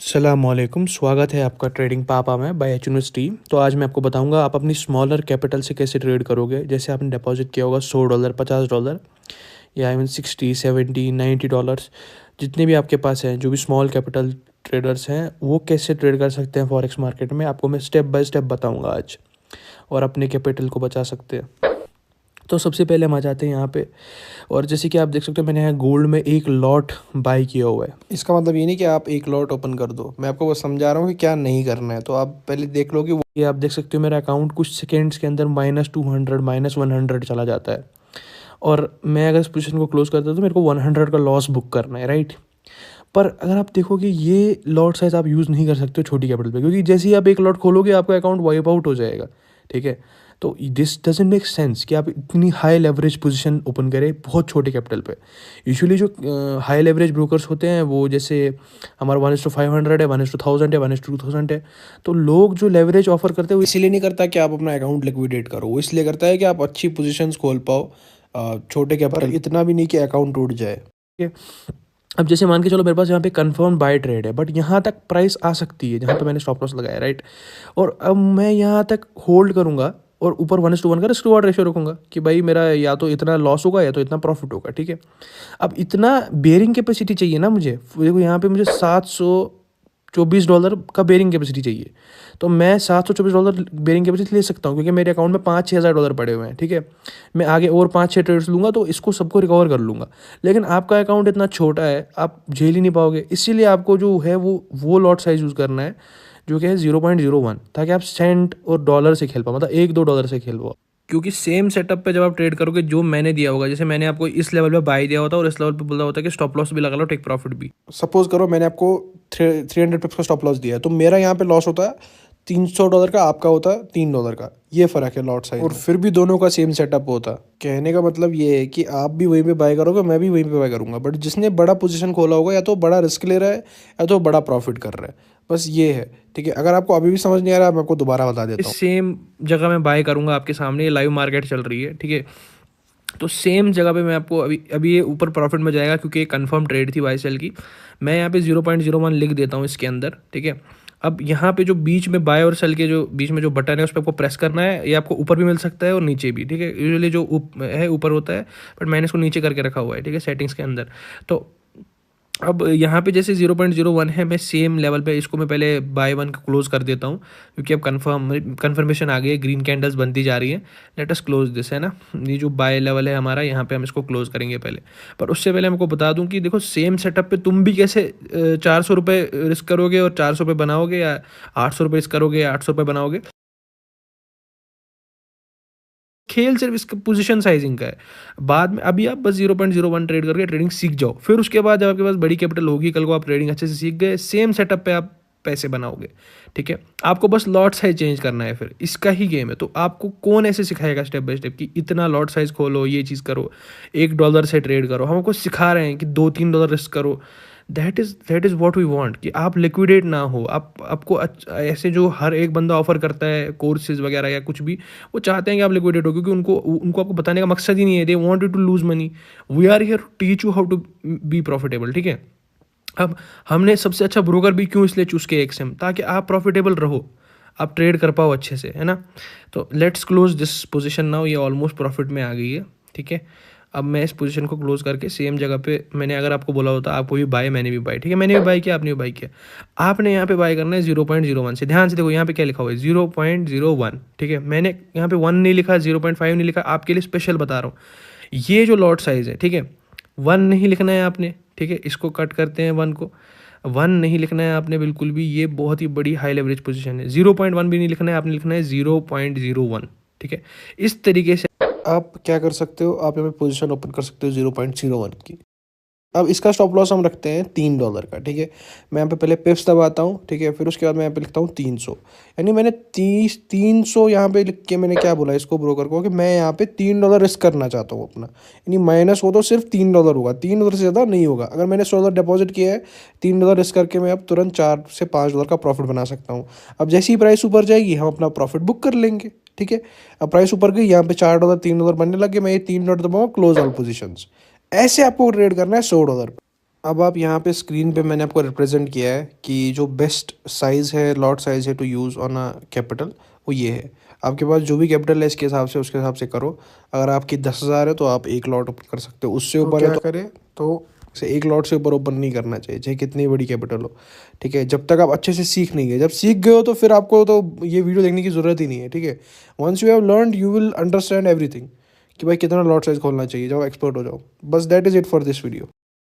अस्सलामुअलैकुम, स्वागत है आपका ट्रेडिंग पापा में बाय एच यूनिवर्सिटी। तो आज मैं आपको बताऊंगा आप अपनी स्मॉलर कैपिटल से कैसे ट्रेड करोगे। जैसे आपने डिपॉजिट किया होगा $100, $50 या इवन 60, 70, $90, जितने भी आपके पास हैं, जो भी स्मॉल कैपिटल ट्रेडर्स हैं, वो कैसे ट्रेड कर सकते हैं फॉरेक्स मार्केट में, आपको मैं स्टेप बाय स्टेप बताऊँगा आज, और अपने कैपिटल को बचा सकते हैं। तो सबसे पहले हम आ जाते हैं यहाँ पे, और जैसे कि आप देख सकते हो मैंने यहाँ गोल्ड में एक लॉट बाई किया हुआ है। इसका मतलब ये नहीं कि आप एक लॉट ओपन कर दो, मैं आपको बस समझा रहा हूँ कि क्या नहीं करना है। तो आप पहले देख लो कि ये आप देख सकते हो मेरा अकाउंट कुछ सेकेंड्स के अंदर -200 -100 चला जाता है, और मैं अगर इस पोजीशन को क्लोज करता हूँ तो मेरे को 100 का लॉस बुक करना है, राइट। पर अगर आप देखोगे ये लॉट साइज आप यूज़ नहीं कर सकते हो छोटी कैपिटल पे, क्योंकि जैसे ही आप एक लॉट खोलोगे आपका अकाउंट वाइप आउट हो जाएगा, ठीक है। तो दिस डजंट मेक सेंस कि आप इतनी हाई लेवरेज पोजीशन ओपन करें बहुत छोटे कैपिटल पे। यूजुअली जो हाई लेवरेज ब्रोकर्स होते हैं वो जैसे हमारा 1:500 है, 1:1000 है, 1:2000 है, तो लोग जो लेवरेज ऑफर करते हैं वो इसीलिए नहीं करता कि आप अपना अकाउंट लिक्विडेट करो, वो इसलिए करता है कि आप अच्छी पोजीशंस खोल पाओ छोटे कैपिटल, इतना भी नहीं कि अकाउंट टूट जाए। ठीक है। अब जैसे मान के चलो मेरे पास यहाँ पे कंफर्म बाय ट्रेड है, बट यहाँ तक प्राइस आ सकती है जहाँ पे मैंने स्टॉप लॉस लगाया, राइट। और अब मैं यहाँ तक होल्ड करूँगा और ऊपर 1:1 का रिस्क रिवॉर्ड रेशियो रखूँगा कि भाई मेरा या तो इतना लॉस होगा या तो इतना प्रॉफिट होगा, ठीक है। अब इतना बेयरिंग कैपेसिटी चाहिए ना मुझे, देखो यहाँ पे मुझे $724 का बेयरिंग कैपेसिटी चाहिए। तो मैं $724 बेयरिंग कैपेसिटी ले सकता हूँ, क्योंकि मेरे अकाउंट में $5-6 हज़ार पड़े हुए हैं, ठीक है। मैं आगे और 5-6 ट्रेड्स लूँगा तो इसको सबको रिकवर कर लूँगा। लेकिन आपका अकाउंट इतना छोटा है, आप झेल ही नहीं पाओगे, इसीलिए आपको जो है वो लॉट साइज यूज़ करना है जो कि है 0.01, ताकि आप सेंट और डॉलर से खेल पाओ, मतलब $1-2 से खेल पाओ। क्योंकि सेम सेटअप पे जब आप ट्रेड करोगे जो मैंने दिया होगा, जैसे मैंने आपको इस लेवल पे बाई दिया होता है और इस लेवल पे बोला होता है कि स्टॉप लॉस भी लगा लो, टेक प्रॉफिट भी। सपोज करो मैंने आपको 300 पिप्स का स्टॉप लॉस दिया है, तो मेरा यहाँ पे लॉस होता है $300 का, आपका होता है $3 का। ये फ़र्क है लॉट साइज, और फिर भी दोनों का सेम सेटअप होता है। कहने का मतलब ये है कि आप भी वहीं पे बाय करोगे, मैं भी वहीं पे बाय करूँगा, बट जिसने बड़ा पोजीशन खोला होगा या तो बड़ा रिस्क ले रहा है या तो बड़ा प्रॉफिट कर रहा है, बस ये है, ठीक है। अगर आपको अभी भी समझ नहीं आ रहा है, मैं आपको दोबारा बता देता हूँ। सेम जगह मैं बाय करूँगा, आपके सामने लाइव मार्केट चल रही है, ठीक है। तो सेम जगह पे मैं आपको अभी ये ऊपर प्रॉफिट में जाएगा क्योंकि ये कंफर्म ट्रेड थी बाय सेल की। मैं यहाँ पे 0.01 लिख देता हूँ इसके अंदर, ठीक है। अब यहाँ पे जो बीच में बाय और सेल के जो बीच में जो बटन है उस पर आपको प्रेस करना है। ये आपको ऊपर भी मिल सकता है और नीचे भी, ठीक है। यूजुअली जो है ऊपर होता है, बट मैंने इसको नीचे करके रखा हुआ है, ठीक है, सेटिंग्स के अंदर। तो अब यहाँ पे जैसे 0.01 है, मैं सेम लेवल पे इसको मैं पहले बाय वन को क्लोज कर देता हूँ, क्योंकि अब कन्फर्मेशन आ गई है, ग्रीन कैंडल्स बनती जा रही है। लेट अस क्लोज दिस, है ना। ये जो बाय लेवल है हमारा, यहाँ पे हम इसको क्लोज करेंगे पहले। पर उससे पहले हमको बता दूँ कि देखो सेम सेटअप पे तुम भी कैसे 400 रुपये रिस्क करोगे और 400 रुपये बनाओगे, या 800 रुपये रिस्क करोगे 800 रुपये बनाओगे। खेल सिर्फ इसका पोजीशन साइजिंग का है। बाद में अभी आप बस 0.01 ट्रेड करके ट्रेडिंग सीख जाओ, फिर उसके बाद जब आपके पास बड़ी कैपिटल होगी, कल को आप ट्रेडिंग अच्छे से सीख गए, सेम सेटअप पे आप पैसे बनाओगे, ठीक है। आपको बस लॉट साइज चेंज करना है, फिर इसका ही गेम है। तो आपको कौन ऐसे सिखाएगा स्टेप बाय स्टेप कि इतना लॉट साइज खोलो, ये चीज़ करो, $1 से ट्रेड करो। हमको सिखा रहे हैं कि $2-3 रिस्क करो। That is what we want, कि आप लिक्विडेट ना हो। आपको ऐसे जो हर एक बंदा ऑफर करता है कोर्सेज वगैरह या कुछ भी, वो चाहते हैं कि आप लिक्विडेट हो, क्योंकि उनको उनको आपको बताने का मकसद ही नहीं है। They want you to lose money. We are here to teach you how to be profitable, ठीक है। अब हमने सबसे अच्छा ब्रोकर भी क्यों इसलिए चूज़ किया एक्सएम, ताकि आप प्रॉफिटेबल रहो, आप ट्रेड कर पाओ अच्छे से, है ना। तो let's close this position now. ये ऑलमोस्ट प्रॉफिट में आ गई है, ठीक है। अब मैं इस पोजीशन को क्लोज करके सेम जगह पे, मैंने अगर आपको बोला होता आपको भी बाय, मैंने भी बाय, ठीक है। मैंने भी बाय किया, आपने भी बाय किया। आपने यहाँ पे बाय करना है 0.01 से। ध्यान से देखो यहाँ पे क्या लिखा हुआ है, 0.01, ठीक है। मैंने यहाँ पे 1 नहीं लिखा, 0.5 नहीं लिखा, आपके लिए स्पेशल बता रहा हूँ। ये जो लॉट साइज है, ठीक है, 1 नहीं लिखना है आपने, ठीक है। इसको कट करते हैं, 1 को 1 नहीं लिखना है आपने बिल्कुल भी, ये बहुत ही बड़ी हाई लेवरेज पोजीशन है। 0.1 भी नहीं लिखना है आपने, लिखना है 0.01, ठीक है। इस तरीके से आप क्या कर सकते हो, आप यहाँ पे पोजीशन ओपन कर सकते हो 0.01 की। अब इसका स्टॉप लॉस हम रखते हैं $3 का, ठीक है। मैं यहाँ पे पहले पिप्स दबाता हूँ, ठीक है, फिर उसके बाद मैं यहाँ पे लिखता हूँ 300। यानी मैंने 300 यहाँ पे लिख के मैंने क्या बोला इसको, ब्रोकर को, कि मैं यहाँ पे $3 रिस्क करना चाहता हूँ अपना। यानी माइनस हो तो सिर्फ $3 होगा, $3 से ज़्यादा नहीं होगा। अगर मैंने $100 डिपॉजिट किया है, $3 रिस्क करके मैं अब तुरंत $4 से $5 का प्रॉफिट बना सकता हूँ। अब जैसी ही प्राइस ऊपर जाएगी हम अपना प्रॉफिट बुक कर लेंगे, ठीक है। अब प्राइस ऊपर गई, यहाँ पे $4 $3 बनने लगे, मैं ये $3 दबाऊँगा, क्लोज ऑल पोजिशन। ऐसे आपको ट्रेड करना है $100 पे। अब आप यहाँ पे स्क्रीन पे मैंने आपको रिप्रेजेंट किया है कि जो बेस्ट साइज़ है, लॉट साइज़ है to use on a capital, वो ये है। आपके पास जो भी कैपिटल है इसके हिसाब से, उसके हिसाब से करो। अगर आपकी 10,000 है तो आप एक लॉट ओपन कर सकते हो, उससे ऊपर है तो करें तो से एक लॉट से ऊपर ओपन नहीं करना चाहिए, चाहे कितनी बड़ी कैपिटल हो, ठीक है। जब तक आप अच्छे से सीख नहीं गए, जब सीख गए हो तो फिर आपको तो ये वीडियो देखने की ज़रूरत ही नहीं है, ठीक है। Once you have learned you will understand everything कि भाई कितना लॉट साइज खोलना चाहिए, जब एक्सपर्ट हो जाओ। बस that is it for this video.